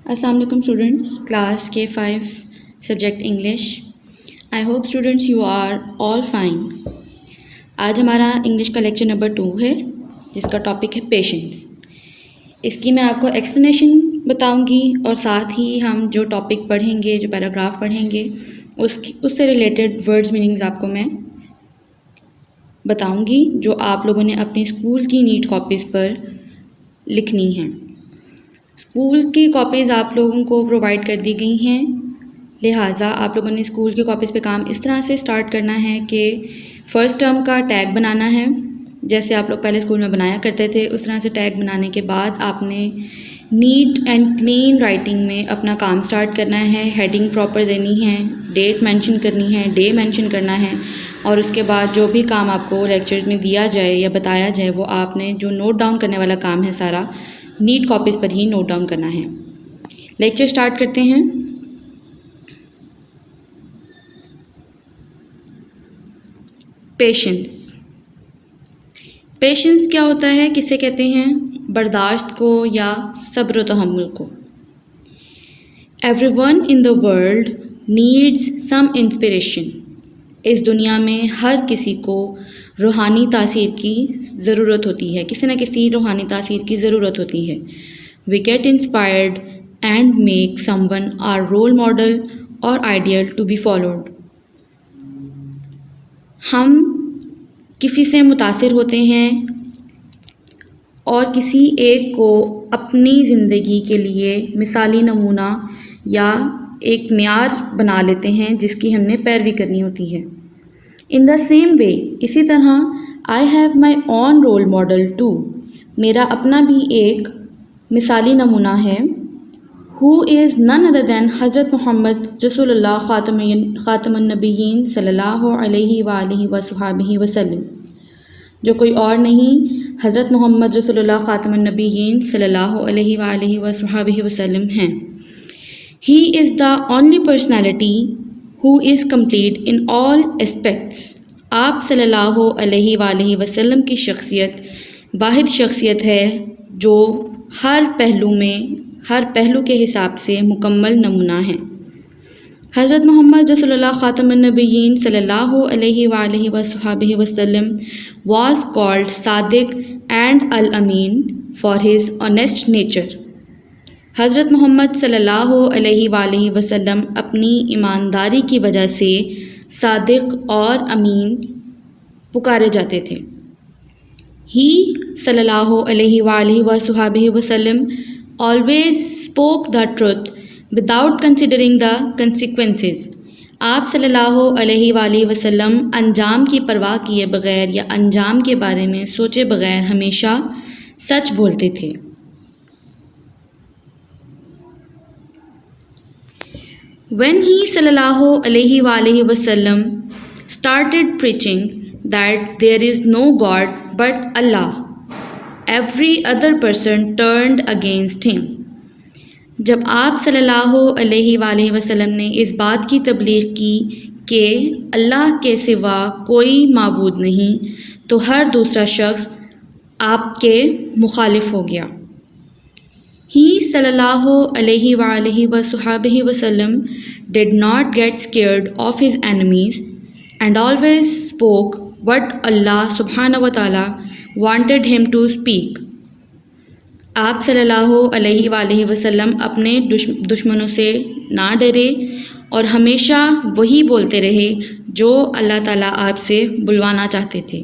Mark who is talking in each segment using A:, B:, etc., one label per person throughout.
A: Assalamu alaikum students, class K5 subject English. I hope students you are all fine. آج ہمارا English کا lecture number 2 ہے جس کا ٹاپک ہے پیشنس. اس کی میں آپ کو ایکسپلینیشن بتاؤں گی اور ساتھ ہی ہم جو ٹاپک پڑھیں گے، جو پیراگراف پڑھیں گے اس سے ریلیٹڈ ورڈز میننگز آپ کو میں بتاؤں گی جو آپ لوگوں نے اپنی اسکول کی نیٹ کاپیز پر لکھنی ہیں. اسکول کی کاپیز آپ لوگوں کو پرووائڈ کر دی گئی ہیں، لہٰذا آپ لوگوں نے اسکول کی کاپیز پہ کام اس طرح سے سٹارٹ کرنا ہے کہ فرسٹ ٹرم کا ٹیگ بنانا ہے، جیسے آپ لوگ پہلے اسکول میں بنایا کرتے تھے اس طرح سے ٹیگ بنانے کے بعد آپ نے نیٹ اینڈ کلین رائٹنگ میں اپنا کام سٹارٹ کرنا ہے. ہیڈنگ پراپر دینی ہے، ڈیٹ مینشن کرنی ہے، ڈے مینشن کرنا ہے، اور اس کے بعد جو بھی کام آپ کو لیکچرز میں دیا جائے یا بتایا جائے وہ آپ نے جو نوٹ ڈاؤن کرنے والا کام ہے سارا نیٹ کاپیز پر ہی نوٹ ڈاؤن کرنا ہے. لیکچر سٹارٹ کرتے ہیں. پیشنس. پیشنس کیا ہوتا ہے، کسے کہتے ہیں؟ برداشت کو یا صبر و تحمل کو. Every one in the world needs some inspiration. اس دنیا میں ہر کسی کو روحانی تاثیر کی ضرورت ہوتی ہے، کسی نہ کسی روحانی تاثیر کی ضرورت ہوتی ہے. We get inspired and make someone our role model اور آئیڈیل ٹو بی فالوڈ. ہم کسی سے متاثر ہوتے ہیں اور کسی ایک کو اپنی زندگی کے لیے مثالی نمونہ یا ایک معیار بنا لیتے ہیں جس کی ہم نے پیروی کرنی ہوتی ہے. ان دا سیم وے، اسی طرح I have my own role model too. میرا اپنا بھی ایک مثالی نمونہ ہے. ہو از نن ادر دین حضرت محمد رسول اللہ خاتم النبیین صلی اللہ علیہ وآلہ وصحبہ وسلم، جو کوئی اور نہیں حضرت محمد رسول اللہ خاتم النبیین صلی اللہ علیہ وآلہ وصحبہ وسلم ہیں. He is the only personality who is complete in all aspects. آپ صلی اللہ علیہ وآلہ وسلم کی شخصیت واحد شخصیت ہے جو ہر پہلو کے حساب سے مکمل نمونہ ہے. حضرت محمد رسول اللہ خاتم النبیین صلی اللہ علیہ وآلہ وصحبہ وسلم was called Sadiq and al-Amin for his honest nature. حضرت محمد صلی اللہ علیہ وآلہ وسلم اپنی ایمانداری کی وجہ سے صادق اور امین پکارے جاتے تھے. ہی صلی اللہ علیہ وآلہ وصحبہ وسلم always spoke the truth without considering the consequences. آپ صلی اللہ علیہ وآلہ وسلم انجام کی پرواہ کیے بغیر یا انجام کے بارے میں سوچے بغیر ہمیشہ سچ بولتے تھے. When he صلی اللہ علیہ وآلہ وسلم started preaching that there is no God but Allah, every other person turned against him. جب آپ صلی اللہ علیہ وآلہ وسلم نے اس بات کی تبلیغ کی کہ اللہ کے سوا کوئی معبود نہیں تو ہر دوسرا شخص آپ کے مخالف ہو گیا. He صلی اللہ علیہ وآلہ وصحبہ وسلم did not get scared of his enemies and always spoke what Allah subhanahu wa ta'ala wanted him to speak. آپ صلی اللہ علیہ وآلہ وسلم اپنے دشمنوں سے نہ ڈرے اور ہمیشہ وہی بولتے رہے جو اللہ تعالیٰ آپ سے بلوانا چاہتے تھے.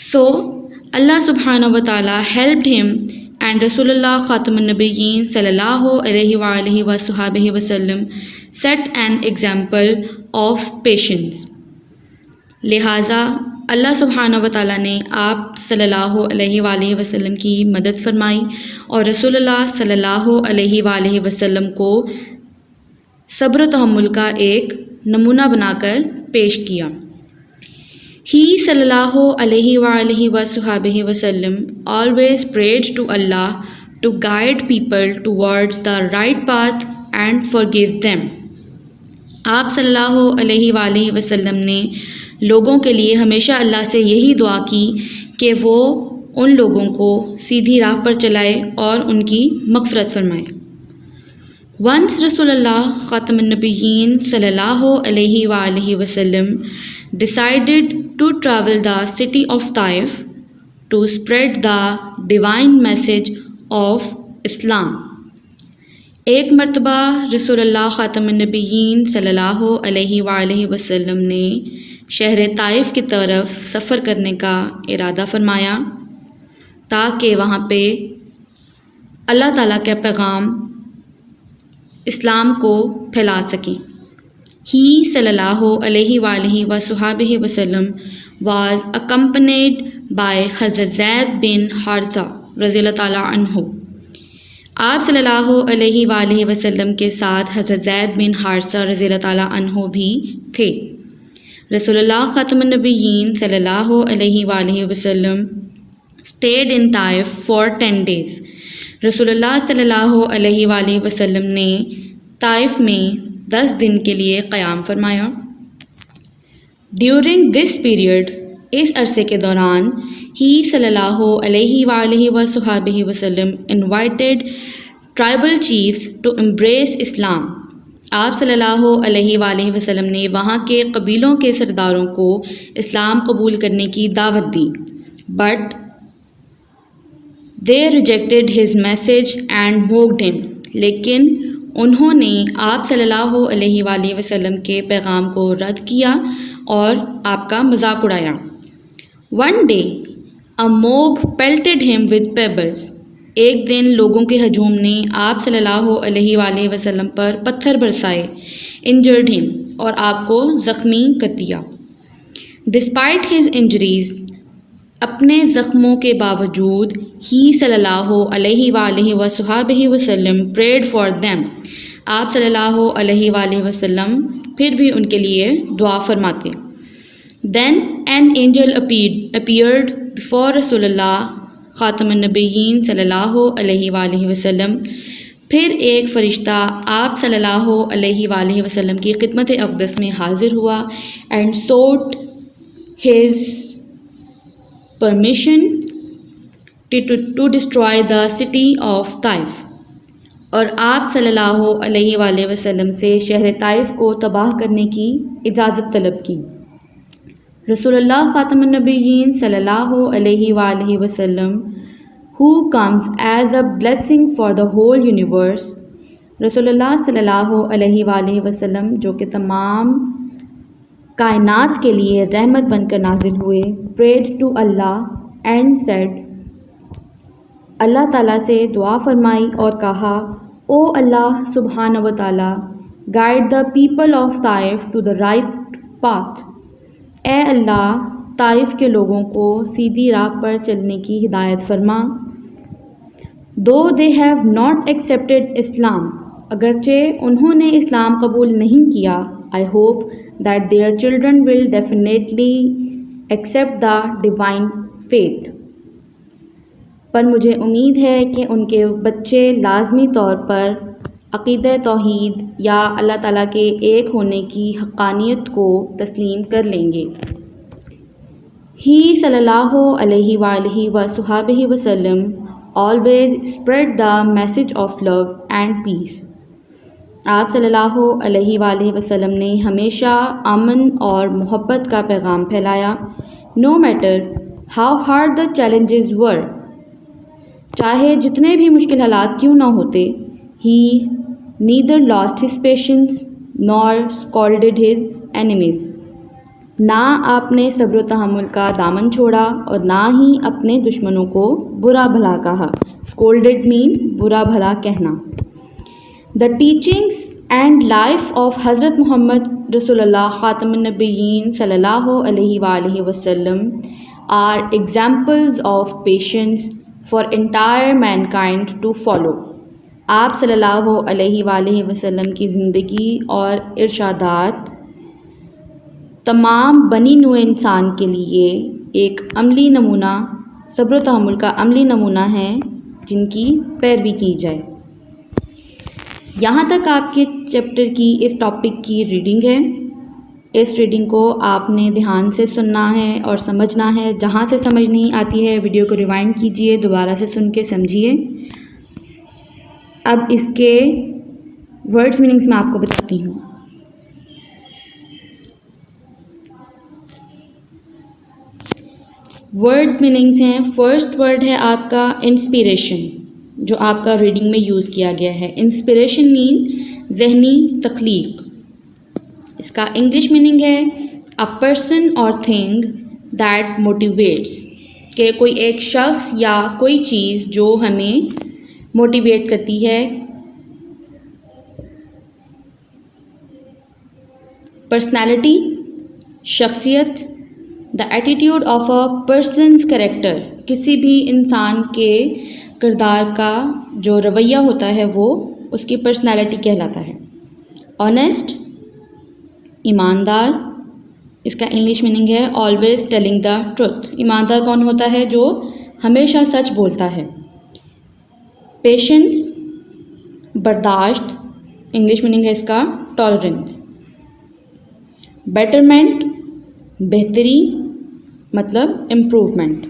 A: So Allah subhanahu wa ta'ala helped him and رسول اللہ خاتم النبیین صلی اللہ علیہ وآلہ وصحبہ وسلم set an example of patience. لہٰذا اللہ سبحانہ و تعالیٰ نے آپ صلی اللہ علیہ وآلہ وسلم کی مدد فرمائی اور رسول اللہ صلی اللہ علیہ وآلہ وسلم کو صبر و تحمل کا ایک نمونہ بنا کر پیش کیا. He صلی اللہ علیہ وآلہ وصحبہ وسلم always prayed to Allah to guide people towards the right path and forgive them. آپ صلی اللہ علیہ وآلہ وسلم نے لوگوں کے لیے ہمیشہ اللہ سے یہی دعا کی کہ وہ ان لوگوں کو سیدھی راہ پر چلائے اور ان کی مغفرت فرمائے. Once Rasulullah Khatam al-Nabiyyin sallallahu alayhi wa alihi wasallam decided to travel the city of Taif to spread the divine message of Islam. ایک مرتبہ رسول اللہ خاتم النبیین صلی اللہ علیہ وآلہ وسلم نے شہر طائف کی طرف سفر کرنے کا ارادہ فرمایا تاکہ وہاں پہ اللہ تعالیٰ کا پیغام اسلام کو پھیلا سکیں. He صلی اللہ علیہ وآلہ وصحبہ وسلم was accompanied by حضرت زید بن حارثہ رضی اللہ تعالیٰ عنہ. آپ صلی اللہ علیہ وآلہ وسلم کے ساتھ حضرت زید بن حارثہ رضی اللہ تعالیٰ عنہ بھی تھے. رسول اللہ خاتم النبیین صلی اللہ علیہ وآلہ وسلم stayed in Taif for 10 days. رسول اللہ صلی اللہ علیہ وآلہ وسلم نے طائف میں 10 دن کے لیے قیام فرمایا. ڈیورنگ دس پیریڈ اس عرصے کے دوران ہی صلی اللہ علیہ وآلہ وصحبہ وسلم invited tribal chiefs to embrace Islam. آپ صلی اللہ علیہ وآلہ وسلم نے وہاں کے قبیلوں کے سرداروں کو اسلام قبول کرنے کی دعوت دی. But they rejected his message and mocked him. لیکن انہوں نے آپ صلی اللہ علیہ وآلہ وسلم کے پیغام کو رد کیا اور آپ کا مذاق اڑایا. One day a mob pelted him with pebbles. ایک دن لوگوں کے ہجوم نے آپ صلی اللہ علیہ وآلہ وسلم پر پتھر برسائے. injured him اور آپ کو زخمی کر دیا. Despite his injuries اپنے زخموں کے باوجود ہی صلی اللہ علیہ وآلہ وصحبہ وسلم prayed for them. آپ صلی اللہ علیہ وآلہ وسلم پھر بھی ان کے لیے دعا فرماتے. Then an angel appeared before رسول اللہ خاتم النبیین صلی اللہ علیہ وآلہ وسلم. پھر ایک فرشتہ آپ صلی اللہ علیہ وآلہ وسلم کی خدمت اقدس میں حاضر ہوا and sought his permission to destroy the city of Taif. اور آپ صلی اللہ علیہ وآلہ وسلم سے شہر طائف کو تباہ کرنے کی اجازت طلب کی. رسول اللہ خاتم النبیین صلی اللہ علیہ وآلہ وسلم who comes as a blessing for the whole universe. رسول اللہ صلی اللہ علیہ وآلہ وسلم جو کہ تمام کائنات کے لیے رحمت بن کر نازل ہوئے prayed to Allah and said. اللہ تعالیٰ سے دعا فرمائی اور کہا او اللہ سبحانہ و تعالیٰ guide the people of Taif to the right path. اے اللہ طائف کے لوگوں کو سیدھی راہ پر چلنے کی ہدایت فرما. Though they have not accepted Islam اگرچہ انہوں نے اسلام قبول نہیں کیا I hope that their children will definitely accept the divine faith. پر مجھے امید ہے کہ ان کے بچے لازمی طور پر عقیدہ توحید یا اللہ تعالیٰ کے ایک ہونے کی حقانیت کو تسلیم کر لیں گے. He صلی اللہ علیہ وآلہ وصحبہ وسلم always spread the message of love and peace. آپ صلی اللہ علیہ وآلہ وسلم نے ہمیشہ امن اور محبت کا پیغام پھیلایا. No matter how hard the challenges were چاہے جتنے بھی مشکل حالات کیوں نہ ہوتے he neither lost his patience nor scolded his enemies. نہ آپ نے صبر و تحمل کا دامن چھوڑا اور نہ ہی اپنے دشمنوں کو برا بھلا کہا. scolded mean برا بھلا کہنا. The teachings and life of حضرت محمد رسول اللہ خاتم النبیین صلی اللہ علیہ وآلہ وسلم are examples of patience for entire mankind to follow. آپ صلی اللہ علیہ وآلہ وسلم کی زندگی اور ارشادات تمام بنی نوع انسان کے لیے ایک عملی نمونہ صبر و تحمل کا عملی نمونہ ہے جن کی پیروی کی جائے. یہاں تک آپ کے چیپٹر کی اس ٹاپک کی ریڈنگ ہے. اس ریڈنگ کو آپ نے دھیان سے سننا ہے اور سمجھنا ہے. جہاں سے سمجھ نہیں آتی ہے ویڈیو کو ریوائنڈ کیجئے, دوبارہ سے سن کے سمجھیے. اب اس کے ورڈز میننگس میں آپ کو بتاتی ہوں. ورڈز میننگس ہیں. فرسٹ ورڈ ہے آپ کا انسپیریشن، جو آپ کا ریڈنگ میں یوز کیا گیا ہے. انسپیریشن مین ذہنی تخلیق. اس کا انگلش میننگ ہے اے پرسن اور تھنگ دیٹ موٹیویٹس، کہ کوئی ایک شخص یا کوئی چیز جو ہمیں موٹیویٹ کرتی ہے. پرسنالٹی شخصیت. The attitude of a person's character, کسی بھی انسان کے کردار کا جو رویہ ہوتا ہے وہ اس کی پرسنالٹی کہلاتا ہے. آنیسٹ ایماندار. اس کا انگلش میننگ ہے آلویز ٹیلنگ دا ٹروتھ. ایماندار کون ہوتا ہے؟ جو ہمیشہ سچ بولتا ہے. پیشنس برداشت. انگلش میننگ ہے اس کا ٹالرنس. بیٹرمنٹ بہتری مطلب امپروومنٹ.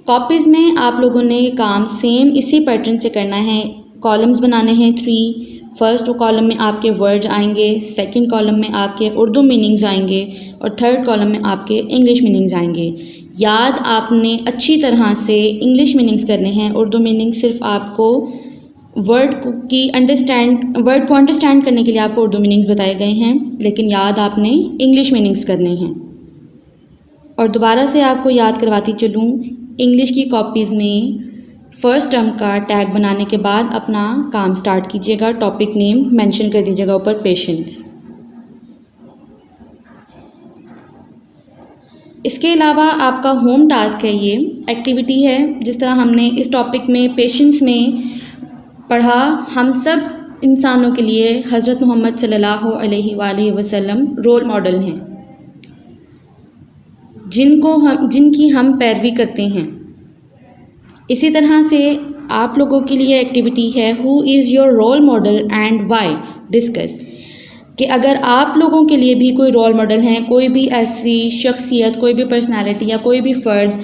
A: کاپیز میں آپ لوگوں نے کام سیم اسی پیٹرن سے کرنا ہے. کالمز بنانے ہیں 3. فرسٹ کالم میں آپ کے ورڈز آئیں گے، سیکنڈ کالم میں آپ کے اردو میننگز آئیں گے، اور تھرڈ کالم میں آپ کے انگلش میننگز آئیں گے. یاد آپ نے اچھی طرح سے انگلش میننگز کرنے ہیں. اردو میننگ صرف آپ کو ورڈ کو انڈرسٹینڈ کرنے کے لیے آپ کو اردو میننگز بتائے گئے ہیں، لیکن یاد آپ نے انگلش میننگز کرنے ہیں. اور دوبارہ سے آپ کو یاد کرواتی چلوں، انگلش کی کاپیز میں فرسٹ ٹرم کا ٹیگ بنانے کے بعد اپنا کام سٹارٹ کیجیے گا. ٹاپک نیم مینشن کر دیجیے گا اوپر پیشنس. اس کے علاوہ آپ کا ہوم ٹاسک ہے، یہ ایکٹیویٹی ہے. جس طرح ہم نے اس ٹاپک میں پیشنس میں پڑھا، ہم سب انسانوں کے لیے حضرت محمد صلی اللہ علیہ وآلہ وسلم رول ماڈل ہیں، جن کی ہم پیروی کرتے ہیں. اسی طرح سے آپ لوگوں کے لیے ایکٹیویٹی ہے who is your role model and why discuss, کہ اگر آپ لوگوں کے لیے بھی کوئی رول ماڈل ہیں، کوئی بھی ایسی شخصیت، کوئی بھی پرسنالٹی یا کوئی بھی فرد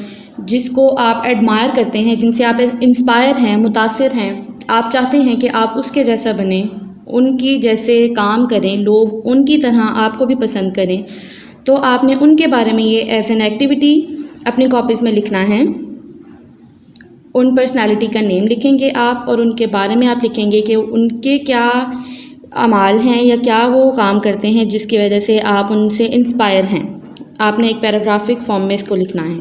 A: جس کو آپ ایڈمائر کرتے ہیں، جن سے آپ انسپائر ہیں، متاثر ہیں، آپ چاہتے ہیں کہ آپ اس کے جیسا بنیں، ان کی جیسے کام کریں، لوگ ان کی طرح آپ کو بھی پسند کریں، تو آپ نے ان کے بارے میں یہ ایز این ایکٹیویٹی اپنی کاپیز میں لکھنا ہے. ان پرسنالٹی کا نیم لکھیں گے آپ، اور ان کے بارے میں آپ لکھیں گے کہ ان کے کیا اعمال ہیں یا کیا وہ کام کرتے ہیں جس کی وجہ سے آپ ان سے انسپائر ہیں. آپ نے ایک پیراگرافک فارم میں اس کو لکھنا ہے.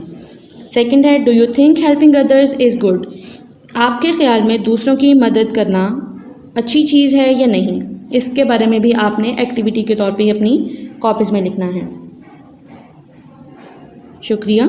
A: سیکنڈ ہے do you think helping others is good, آپ کے خیال میں دوسروں کی مدد کرنا اچھی چیز ہے یا نہیں، اس کے بارے میں بھی آپ نے ایکٹیویٹی کے طور پہ اپنی کاپیز میں لکھنا ہے. شکریہ.